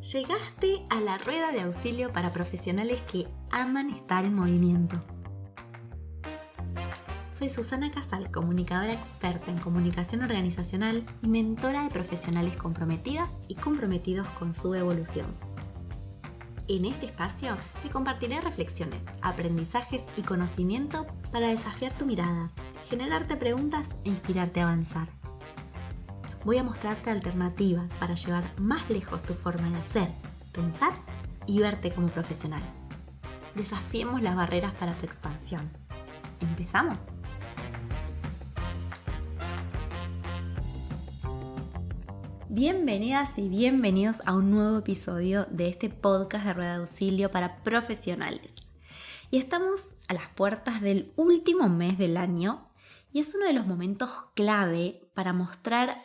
Llegaste a la rueda de auxilio para profesionales que aman estar en movimiento. Soy Susana Casal, comunicadora experta en comunicación organizacional y mentora de profesionales comprometidas y comprometidos con su evolución. En este espacio te compartiré reflexiones, aprendizajes y conocimiento para desafiar tu mirada, generarte preguntas e inspirarte a avanzar. Voy a mostrarte alternativas para llevar más lejos tu forma de hacer, pensar y verte como profesional. Desafiemos las barreras para tu expansión. ¿Empezamos? Bienvenidas y bienvenidos a un nuevo episodio de este podcast de Rueda de Auxilio para profesionales. Y estamos a las puertas del último mes del año y es uno de los momentos clave para mostrar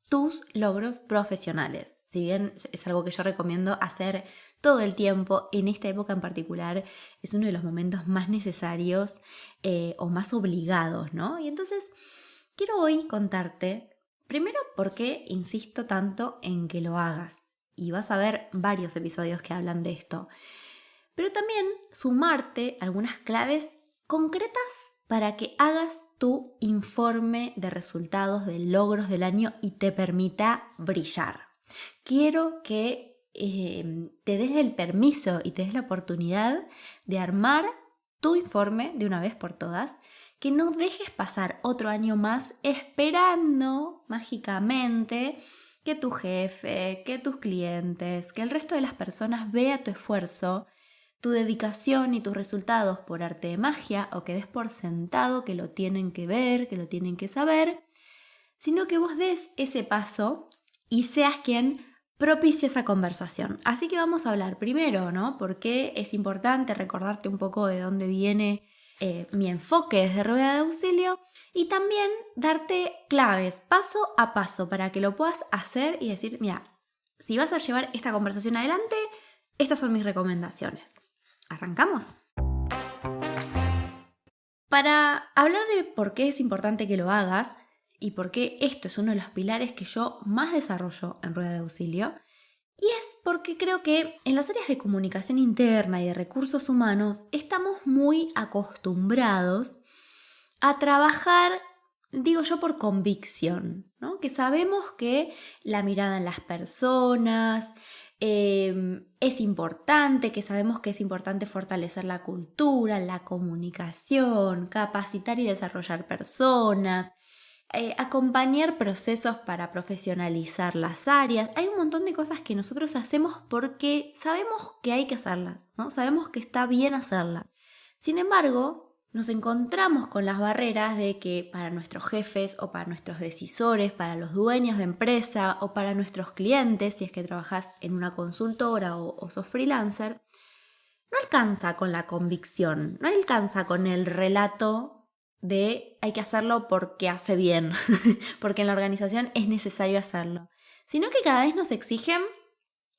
tus logros profesionales. Si bien es algo que yo recomiendo hacer todo el tiempo, en esta época en particular es uno de los momentos más necesarios o más obligados, ¿no? Y entonces quiero hoy contarte, primero, por qué insisto tanto en que lo hagas. Y vas a ver varios episodios que hablan de esto. Pero también sumarte algunas claves concretas para que hagas tu informe de resultados de logros del año y te permita brillar. Quiero que te des el permiso y te des la oportunidad de armar tu informe de una vez por todas, que no dejes pasar otro año más esperando mágicamente que tu jefe, que tus clientes, que el resto de las personas vea tu esfuerzo, tu dedicación y tus resultados por arte de magia, o que des por sentado que lo tienen que ver, que lo tienen que saber, sino que vos des ese paso y seas quien propicie esa conversación. Así que vamos a hablar primero, ¿no? ¿Por qué es importante recordarte un poco de dónde viene mi enfoque desde Rueda de Auxilio? Y también darte claves paso a paso para que lo puedas hacer y decir, mira, si vas a llevar esta conversación adelante, estas son mis recomendaciones. ¿Arrancamos? Para hablar de por qué es importante que lo hagas y por qué esto es uno de los pilares que yo más desarrollo en Rueda de Auxilio, y es porque creo que en las áreas de comunicación interna y de recursos humanos estamos muy acostumbrados a trabajar, digo yo, por convicción, ¿no? Que sabemos que la mirada en las personas es importante, que sabemos que es importante fortalecer la cultura, la comunicación, capacitar y desarrollar personas, acompañar procesos para profesionalizar las áreas. Hay un montón de cosas que nosotros hacemos porque sabemos que hay que hacerlas, ¿no? Sabemos que está bien hacerlas. Sin embargo, nos encontramos con las barreras de que para nuestros jefes o para nuestros decisores, para los dueños de empresa o para nuestros clientes, si es que trabajas en una consultora o sos freelancer, no alcanza con la convicción, no alcanza con el relato de hay que hacerlo porque hace bien, porque en la organización es necesario hacerlo, sino que cada vez nos exigen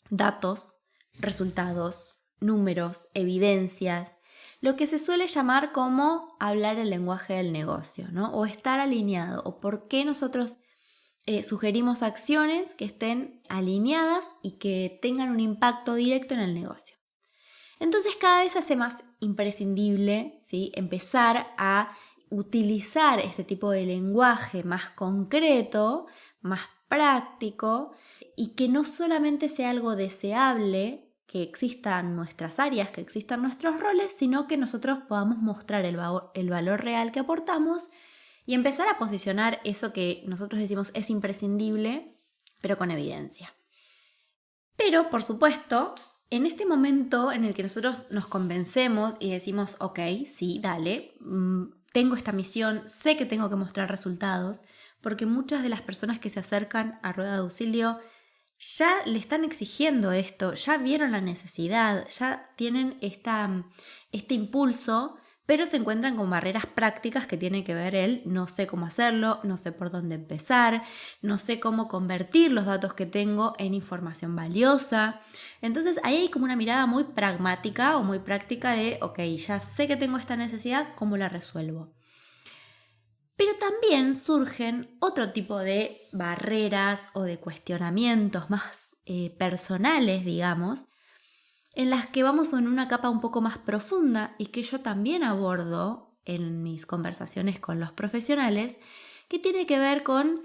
datos, resultados, números, evidencias, lo que se suele llamar como hablar el lenguaje del negocio, ¿no? O estar alineado, o por qué nosotros sugerimos acciones que estén alineadas y que tengan un impacto directo en el negocio. Entonces cada vez se hace más imprescindible, ¿sí?, empezar a utilizar este tipo de lenguaje más concreto, más práctico, y que no solamente sea algo deseable que existan nuestras áreas, que existan nuestros roles, sino que nosotros podamos mostrar el valor real que aportamos y empezar a posicionar eso que nosotros decimos es imprescindible, pero con evidencia. Pero, por supuesto, en este momento en el que nosotros nos convencemos y decimos, ok, sí, dale, tengo esta misión, sé que tengo que mostrar resultados, porque muchas de las personas que se acercan a Rueda de Auxilio ya le están exigiendo esto, ya vieron la necesidad, ya tienen este impulso, pero se encuentran con barreras prácticas que tienen que ver no sé cómo hacerlo, no sé por dónde empezar, no sé cómo convertir los datos que tengo en información valiosa. Entonces ahí hay como una mirada muy pragmática o muy práctica de, ok, ya sé que tengo esta necesidad, ¿cómo la resuelvo? Pero también surgen otro tipo de barreras o de cuestionamientos más personales, digamos, en las que vamos en una capa un poco más profunda y que yo también abordo en mis conversaciones con los profesionales, que tiene que ver con,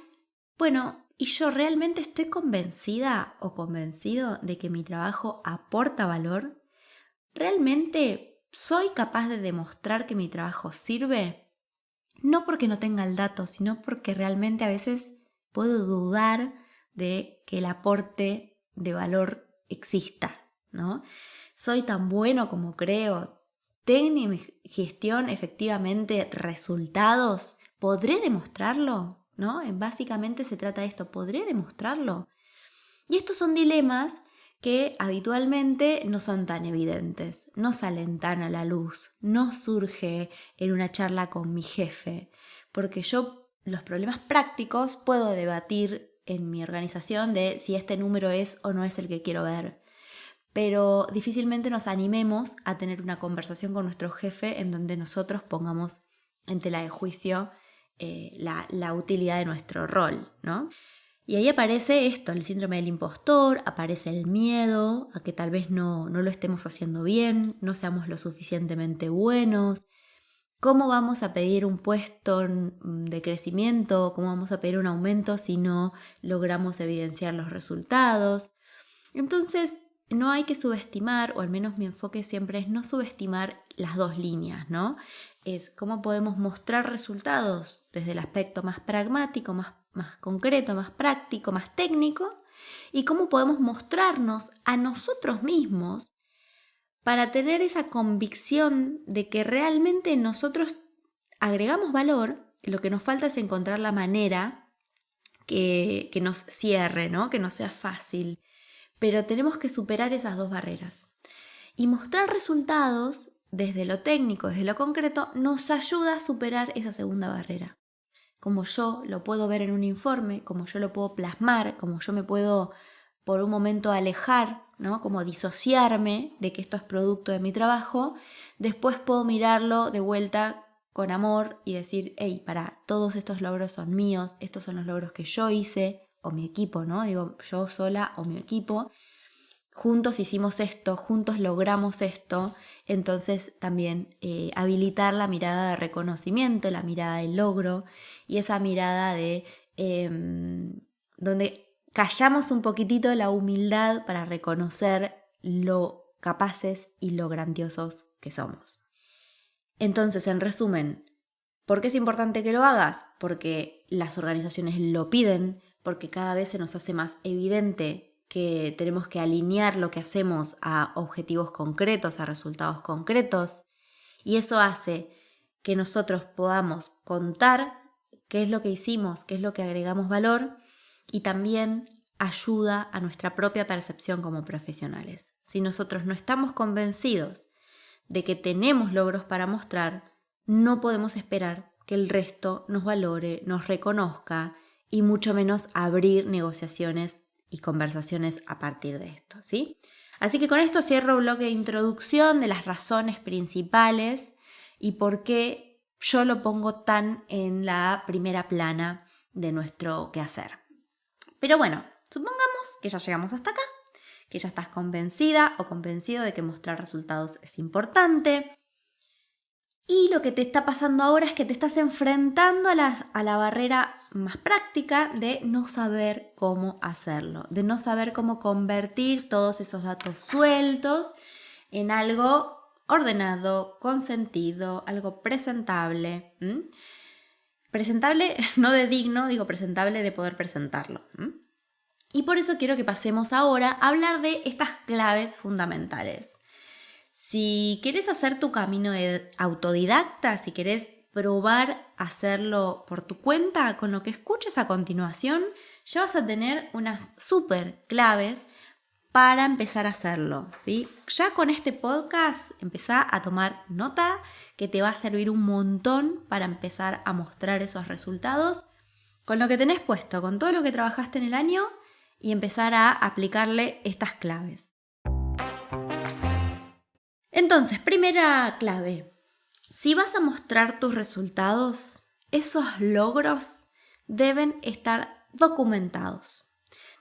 bueno, ¿y yo realmente estoy convencida o convencido de que mi trabajo aporta valor? ¿Realmente soy capaz de demostrar que mi trabajo sirve? No porque no tenga el dato, sino porque realmente a veces puedo dudar de que el aporte de valor exista, ¿no? Soy tan bueno como creo. ¿Tengo en mi gestión efectivamente resultados? ¿Podré demostrarlo? ¿No? Básicamente se trata de esto, ¿podré demostrarlo? Y estos son dilemas que habitualmente no son tan evidentes, no salen tan a la luz, no surge en una charla con mi jefe, porque yo los problemas prácticos puedo debatir en mi organización de si este número es o no es el que quiero ver, pero difícilmente nos animemos a tener una conversación con nuestro jefe en donde nosotros pongamos en tela de juicio la utilidad de nuestro rol, ¿no? Y ahí aparece esto, el síndrome del impostor, aparece el miedo a que tal vez no lo estemos haciendo bien, no seamos lo suficientemente buenos. ¿Cómo vamos a pedir un puesto de crecimiento? ¿Cómo vamos a pedir un aumento si no logramos evidenciar los resultados? Entonces, no hay que subestimar, o al menos mi enfoque siempre es no subestimar las dos líneas, ¿no? Es cómo podemos mostrar resultados desde el aspecto más pragmático, más concreto, más práctico, más técnico, y cómo podemos mostrarnos a nosotros mismos para tener esa convicción de que realmente nosotros agregamos valor. Lo que nos falta es encontrar la manera que nos cierre, ¿no? Que nos sea fácil. Pero tenemos que superar esas dos barreras. Y mostrar resultados desde lo técnico, desde lo concreto, nos ayuda a superar esa segunda barrera. Como yo lo puedo ver en un informe, como yo lo puedo plasmar, como yo me puedo por un momento alejar, ¿no? Como disociarme de que esto es producto de mi trabajo, después puedo mirarlo de vuelta con amor y decir, hey, todos estos logros son míos, estos son los logros que yo hice, o mi equipo, ¿no? Digo, yo sola o mi equipo, juntos hicimos esto, juntos logramos esto, entonces también habilitar la mirada de reconocimiento, la mirada del logro y esa mirada de donde callamos un poquitito la humildad para reconocer lo capaces y lo grandiosos que somos. Entonces, en resumen, ¿por qué es importante que lo hagas? Porque las organizaciones lo piden, porque cada vez se nos hace más evidente que tenemos que alinear lo que hacemos a objetivos concretos, a resultados concretos, y eso hace que nosotros podamos contar qué es lo que hicimos, qué es lo que agregamos valor, y también ayuda a nuestra propia percepción como profesionales. Si nosotros no estamos convencidos de que tenemos logros para mostrar, no podemos esperar que el resto nos valore, nos reconozca y mucho menos abrir negociaciones y conversaciones a partir de esto, ¿sí? Así que con esto cierro el bloque de introducción de las razones principales y por qué yo lo pongo tan en la primera plana de nuestro quehacer. Pero bueno, supongamos que ya llegamos hasta acá, que ya estás convencida o convencido de que mostrar resultados es importante. Y lo que te está pasando ahora es que te estás enfrentando a la barrera más práctica de no saber cómo hacerlo, de no saber cómo convertir todos esos datos sueltos en algo ordenado, con sentido, algo presentable. Presentable, no de digno, digo presentable de poder presentarlo. Y por eso quiero que pasemos ahora a hablar de estas claves fundamentales. Si querés hacer tu camino de autodidacta, si querés probar hacerlo por tu cuenta, con lo que escuches a continuación, ya vas a tener unas súper claves para empezar a hacerlo, ¿sí? Ya con este podcast empezá a tomar nota que te va a servir un montón para empezar a mostrar esos resultados con lo que tenés puesto, con todo lo que trabajaste en el año y empezar a aplicarle estas claves. Entonces, primera clave, si vas a mostrar tus resultados, esos logros deben estar documentados.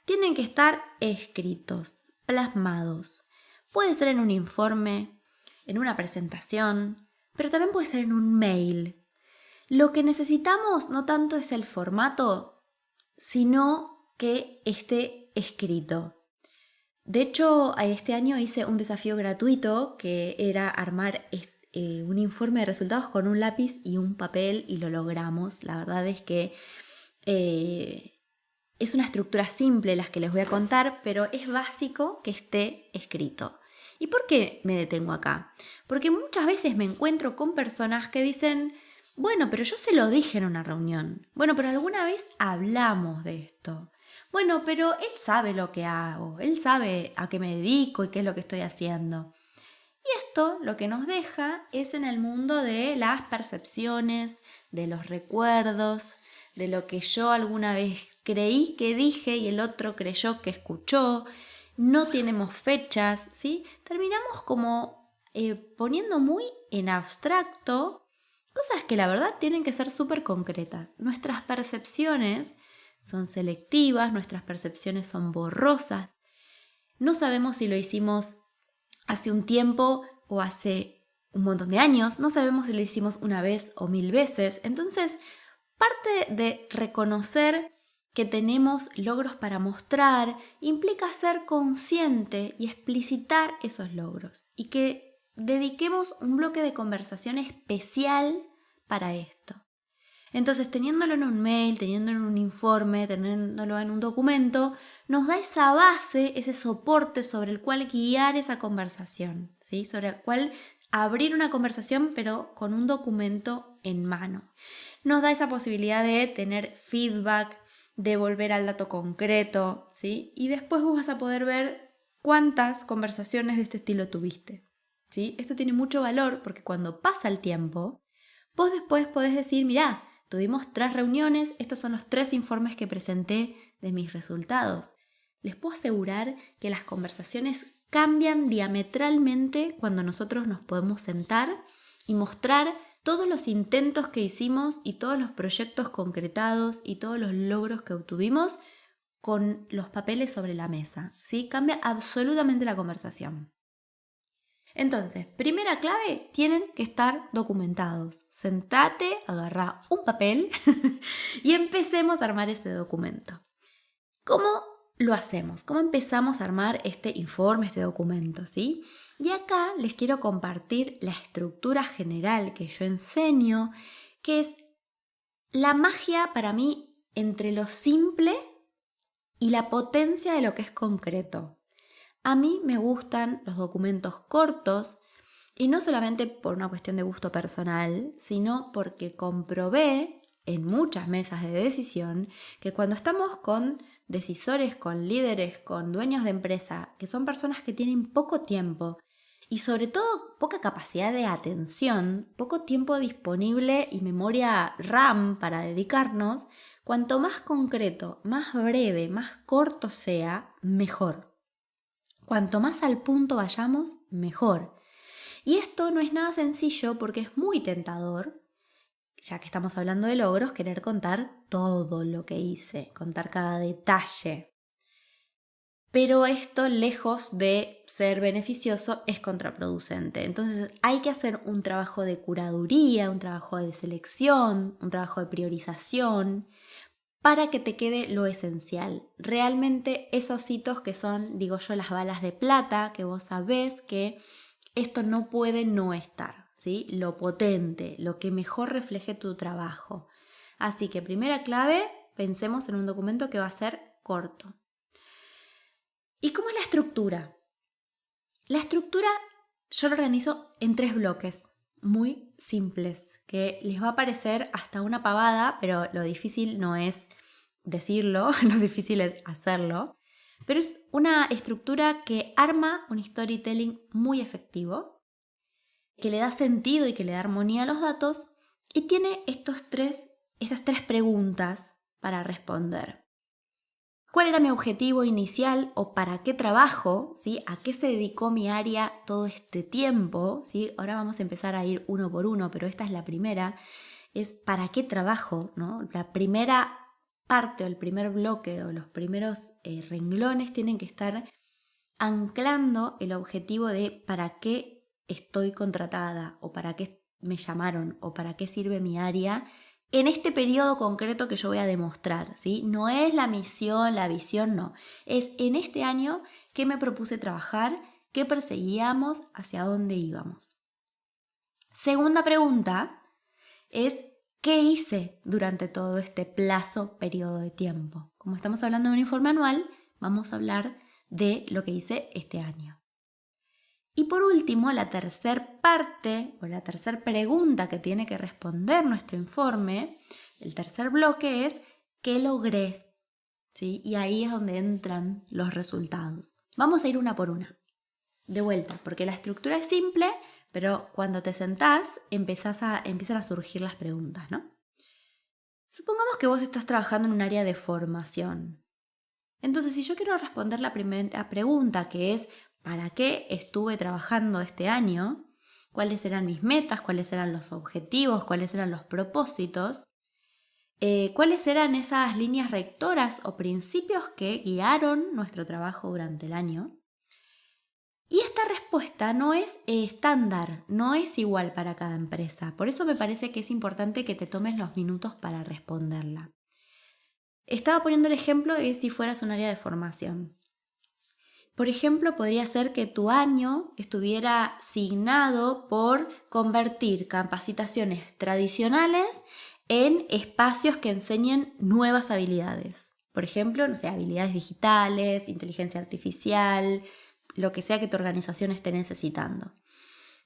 Tienen que estar escritos, plasmados. Puede ser en un informe, en una presentación, pero también puede ser en un mail. Lo que necesitamos no tanto es el formato, sino que esté escrito. De hecho, este año hice un desafío gratuito que era armar un informe de resultados con un lápiz y un papel y lo logramos. La verdad es que es una estructura simple las que les voy a contar, pero es básico que esté escrito. ¿Y por qué me detengo acá? Porque muchas veces me encuentro con personas que dicen, bueno, pero yo se lo dije en una reunión. Bueno, pero alguna vez hablamos de esto. Bueno, pero él sabe lo que hago, él sabe a qué me dedico y qué es lo que estoy haciendo. Y esto lo que nos deja es en el mundo de las percepciones, de los recuerdos, de lo que yo alguna vez creí que dije y el otro creyó que escuchó. No tenemos fechas, ¿sí? Terminamos como poniendo muy en abstracto cosas que la verdad tienen que ser súper concretas. Nuestras percepciones son selectivas, nuestras percepciones son borrosas. No sabemos si lo hicimos hace un tiempo o hace un montón de años, no sabemos si lo hicimos una vez o 1000 veces. Entonces, parte de reconocer que tenemos logros para mostrar implica ser consciente y explicitar esos logros y que dediquemos un bloque de conversación especial para esto. Entonces, teniéndolo en un mail, teniéndolo en un informe, teniéndolo en un documento, nos da esa base, ese soporte sobre el cual guiar esa conversación, ¿sí? Sobre el cual abrir una conversación, pero con un documento en mano. Nos da esa posibilidad de tener feedback, de volver al dato concreto, ¿sí? Y después vos vas a poder ver cuántas conversaciones de este estilo tuviste, ¿sí? Esto tiene mucho valor porque cuando pasa el tiempo, vos después podés decir, mirá, tuvimos 3 reuniones, estos son los 3 informes que presenté de mis resultados. Les puedo asegurar que las conversaciones cambian diametralmente cuando nosotros nos podemos sentar y mostrar todos los intentos que hicimos y todos los proyectos concretados y todos los logros que obtuvimos con los papeles sobre la mesa, ¿sí? Cambia absolutamente la conversación. Entonces, primera clave, tienen que estar documentados. Sentate, agarrá un papel y empecemos a armar ese documento. ¿Cómo lo hacemos? ¿Cómo empezamos a armar este informe, este documento? ¿Sí? Y acá les quiero compartir la estructura general que yo enseño, que es la magia para mí entre lo simple y la potencia de lo que es concreto. A mí me gustan los documentos cortos y no solamente por una cuestión de gusto personal, sino porque comprobé en muchas mesas de decisión que cuando estamos con decisores, con líderes, con dueños de empresa, que son personas que tienen poco tiempo y sobre todo poca capacidad de atención, poco tiempo disponible y memoria RAM para dedicarnos, cuanto más concreto, más breve, más corto sea, mejor. Cuanto más al punto vayamos, mejor. Y esto no es nada sencillo porque es muy tentador, ya que estamos hablando de logros, querer contar todo lo que hice, contar cada detalle. Pero esto, lejos de ser beneficioso, es contraproducente. Entonces hay que hacer un trabajo de curaduría, un trabajo de selección, un trabajo de priorización, para que te quede lo esencial. Realmente esos hitos que son, digo yo, las balas de plata, que vos sabés que esto no puede no estar, ¿sí? Lo potente, lo que mejor refleje tu trabajo. Así que primera clave, pensemos en un documento que va a ser corto. ¿Y cómo es la estructura? La estructura yo lo organizo en 3 bloques muy simples, que les va a parecer hasta una pavada, pero lo difícil no es decirlo, lo difícil es hacerlo. Pero es una estructura que arma un storytelling muy efectivo, que le da sentido y que le da armonía a los datos, y tiene estas 3 preguntas para responder. ¿Cuál era mi objetivo inicial o para qué trabajo? ¿Sí? ¿A qué se dedicó mi área todo este tiempo? ¿Sí? Ahora vamos a empezar a ir uno por uno, pero esta es la primera. es para qué trabajo, ¿no? La primera parte o el primer bloque o los primeros renglones tienen que estar anclando el objetivo de para qué estoy contratada o para qué me llamaron o para qué sirve mi área en este periodo concreto que yo voy a demostrar, ¿sí? No es la misión, la visión, no. Es en este año que me propuse trabajar, qué perseguíamos, hacia dónde íbamos. Segunda pregunta es ¿qué hice durante todo este periodo de tiempo? Como estamos hablando de un informe anual, vamos a hablar de lo que hice este año. Y por último, la tercera parte o la tercera pregunta que tiene que responder nuestro informe, el tercer bloque es ¿qué logré? ¿Sí? Y ahí es donde entran los resultados. Vamos a ir una por una. De vuelta, porque la estructura es simple, pero cuando te sentás empiezan a surgir las preguntas, ¿no? Supongamos que vos estás trabajando en un área de formación. Entonces, si yo quiero responder la primera pregunta, que es ¿para qué estuve trabajando este año? ¿Cuáles eran mis metas? ¿Cuáles eran los objetivos? ¿Cuáles eran los propósitos? ¿Cuáles eran esas líneas rectoras o principios que guiaron nuestro trabajo durante el año? Y esta respuesta no es estándar, no es igual para cada empresa. Por eso me parece que es importante que te tomes los minutos para responderla. Estaba poniendo el ejemplo de si fueras un área de formación. Por ejemplo, podría ser que tu año estuviera signado por convertir capacitaciones tradicionales en espacios que enseñen nuevas habilidades. Por ejemplo, no sé, habilidades digitales, inteligencia artificial, lo que sea que tu organización esté necesitando.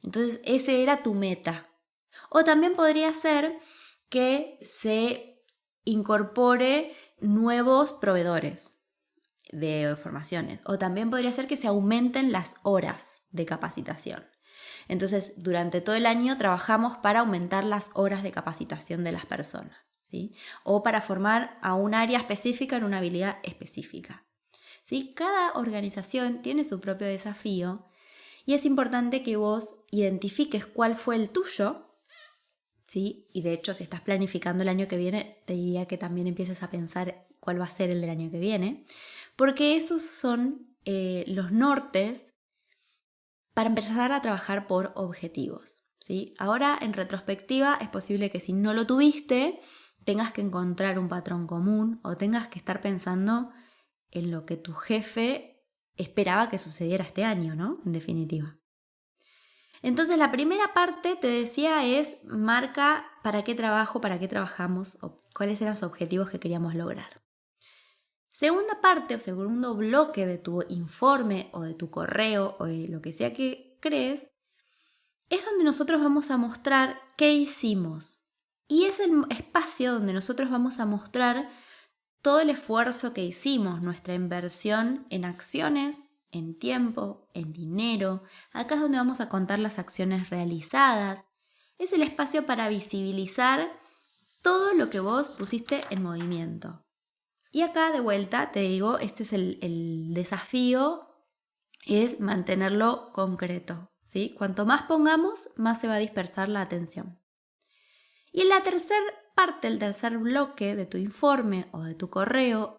Entonces, ese era tu meta. O también podría ser que se incorpore nuevos proveedores de formaciones. O también podría ser que se aumenten las horas de capacitación. Entonces, durante todo el año trabajamos para aumentar las horas de capacitación de las personas, ¿sí? O para formar a un área específica en una habilidad específica, ¿sí? Cada organización tiene su propio desafío y es importante que vos identifiques cuál fue el tuyo, ¿sí? Y de hecho, si estás planificando el año que viene, te diría que también empieces a pensar cuál va a ser el del año que viene, porque esos son los nortes para empezar a trabajar por objetivos, ¿sí? Ahora, en retrospectiva, es posible que si no lo tuviste, tengas que encontrar un patrón común o tengas que estar pensando en lo que tu jefe esperaba que sucediera este año, ¿no? En definitiva. Entonces, la primera parte, te decía, es marca para qué trabajo, para qué trabajamos o cuáles eran los objetivos que queríamos lograr. Segunda parte o segundo bloque de tu informe o de tu correo o de lo que sea que crees, es donde nosotros vamos a mostrar qué hicimos. Y es el espacio donde nosotros vamos a mostrar todo el esfuerzo que hicimos, nuestra inversión en acciones, en tiempo, en dinero. Acá es donde vamos a contar las acciones realizadas. Es el espacio para visibilizar todo lo que vos pusiste en movimiento. Y acá de vuelta te digo, este es el desafío, es mantenerlo concreto, ¿sí? Cuanto más pongamos, más se va a dispersar la atención. Y en la tercera parte, el tercer bloque de tu informe o de tu correo,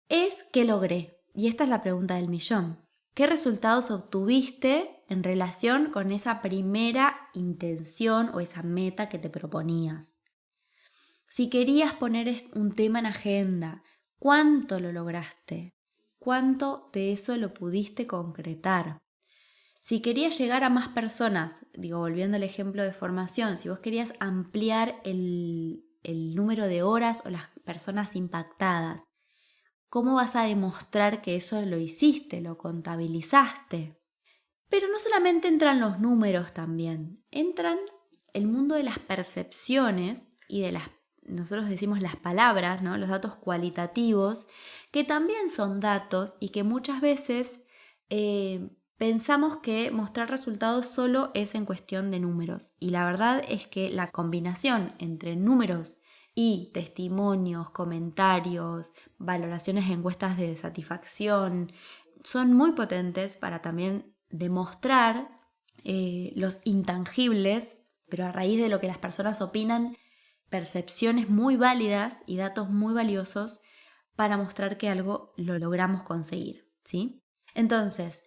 es ¿qué logré? Y esta es la pregunta del millón. ¿Qué resultados obtuviste en relación con esa primera intención o esa meta que te proponías? Si querías poner un tema en agenda, ¿cuánto lo lograste? ¿Cuánto de eso lo pudiste concretar? Si querías llegar a más personas, volviendo al ejemplo de formación, si vos querías ampliar el número de horas o las personas impactadas, ¿cómo vas a demostrar que eso lo hiciste, lo contabilizaste? Pero no solamente entran los números también, entran el mundo de las percepciones y de nosotros decimos las palabras, ¿no? Los datos cualitativos, que también son datos y que muchas veces pensamos que mostrar resultados solo es en cuestión de números. Y la verdad es que la combinación entre números y testimonios, comentarios, valoraciones, encuestas de satisfacción, son muy potentes para también demostrar los intangibles, pero a raíz de lo que las personas opinan, percepciones muy válidas y datos muy valiosos para mostrar que algo lo logramos conseguir, ¿sí? Entonces,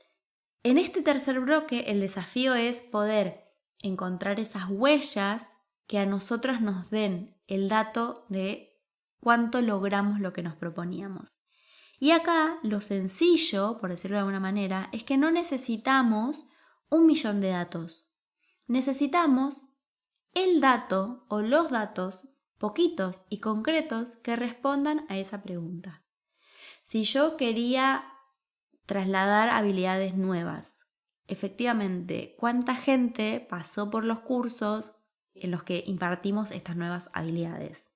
en este tercer bloque, el desafío es poder encontrar esas huellas que a nosotros nos den el dato de cuánto logramos lo que nos proponíamos. Y acá lo sencillo, por decirlo de alguna manera, es que no necesitamos 1.000.000 de datos. Necesitamos el dato o los datos poquitos y concretos que respondan a esa pregunta. Si yo quería trasladar habilidades nuevas, efectivamente, ¿cuánta gente pasó por los cursos en los que impartimos estas nuevas habilidades?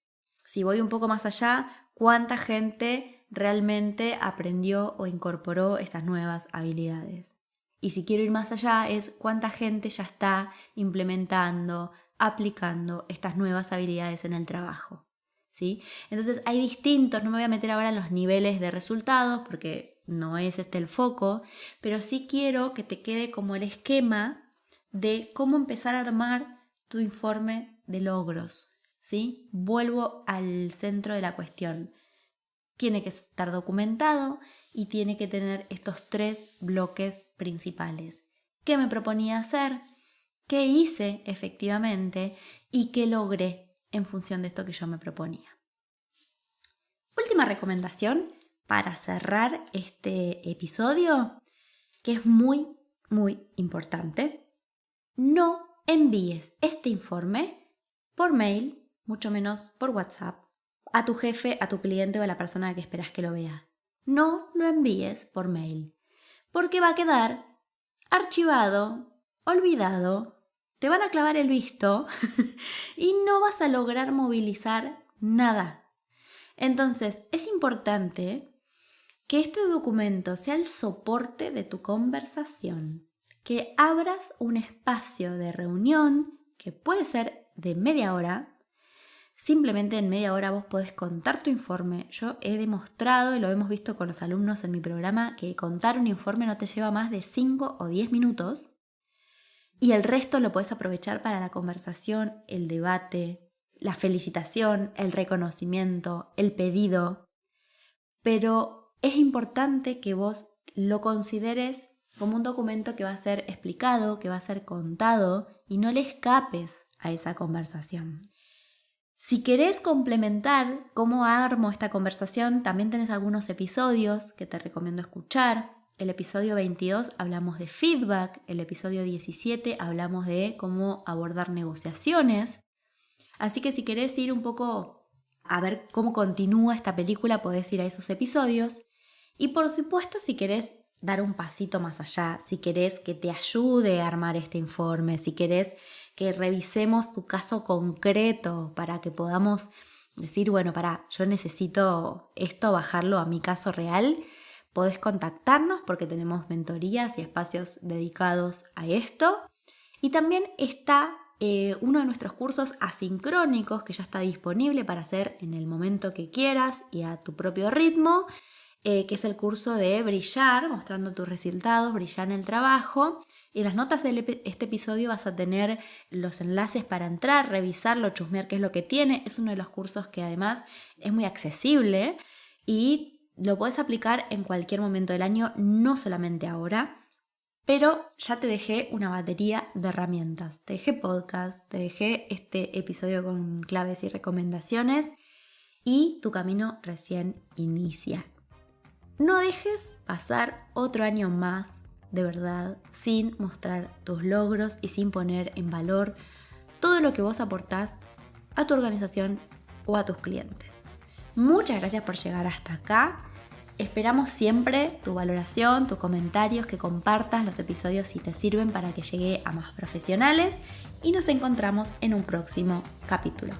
Si voy un poco más allá, ¿cuánta gente realmente aprendió o incorporó estas nuevas habilidades? Y si quiero ir más allá, es cuánta gente ya está implementando, aplicando estas nuevas habilidades en el trabajo, ¿sí? Entonces hay distintos, no me voy a meter ahora en los niveles de resultados porque no es este el foco, pero sí quiero que te quede como el esquema de cómo empezar a armar tu informe de logros, ¿sí? Vuelvo al centro de la cuestión. Tiene que estar documentado y tiene que tener estos 3 bloques principales. ¿Qué me proponía hacer? ¿Qué hice efectivamente? ¿Y qué logré en función de esto que yo me proponía? Última recomendación para cerrar este episodio, que es muy, muy importante. No envíes este informe por mail, mucho menos por WhatsApp, a tu jefe, a tu cliente o a la persona que esperas que lo vea. No lo envíes por mail, porque va a quedar archivado, olvidado, te van a clavar el visto y no vas a lograr movilizar nada. Entonces, es importante que este documento sea el soporte de tu conversación, que abras un espacio de reunión que puede ser de media hora. Simplemente en media hora vos podés contar tu informe. Yo he demostrado y lo hemos visto con los alumnos en mi programa que contar un informe no te lleva más de 5 o 10 minutos y el resto lo podés aprovechar para la conversación, el debate, la felicitación, el reconocimiento, el pedido. Pero es importante que vos lo consideres como un documento que va a ser explicado, que va a ser contado y no le escapes a esa conversación. Si querés complementar cómo armo esta conversación, también tenés algunos episodios que te recomiendo escuchar. El episodio 22 hablamos de feedback, el episodio 17 hablamos de cómo abordar negociaciones. Así que si querés ir un poco a ver cómo continúa esta película, podés ir a esos episodios. Y por supuesto, si querés dar un pasito más allá, si querés que te ayude a armar este informe, si querés que revisemos tu caso concreto para que podamos decir, bueno, yo necesito esto, bajarlo a mi caso real, podés contactarnos porque tenemos mentorías y espacios dedicados a esto. Y también está uno de nuestros cursos asincrónicos que ya está disponible para hacer en el momento que quieras y a tu propio ritmo, que es el curso de Brillar, mostrando tus resultados, brillar en el trabajo. Y en las notas de este episodio vas a tener los enlaces para entrar, revisarlo, chusmear qué es lo que tiene. Es uno de los cursos que además es muy accesible y lo puedes aplicar en cualquier momento del año, no solamente ahora. Pero ya te dejé una batería de herramientas. Te dejé podcast, te dejé este episodio con claves y recomendaciones y tu camino recién inicia. No dejes pasar otro año más, de verdad, sin mostrar tus logros y sin poner en valor todo lo que vos aportás a tu organización o a tus clientes. Muchas gracias por llegar hasta acá. Esperamos siempre tu valoración, tus comentarios, que compartas los episodios si te sirven para que llegue a más profesionales y nos encontramos en un próximo capítulo.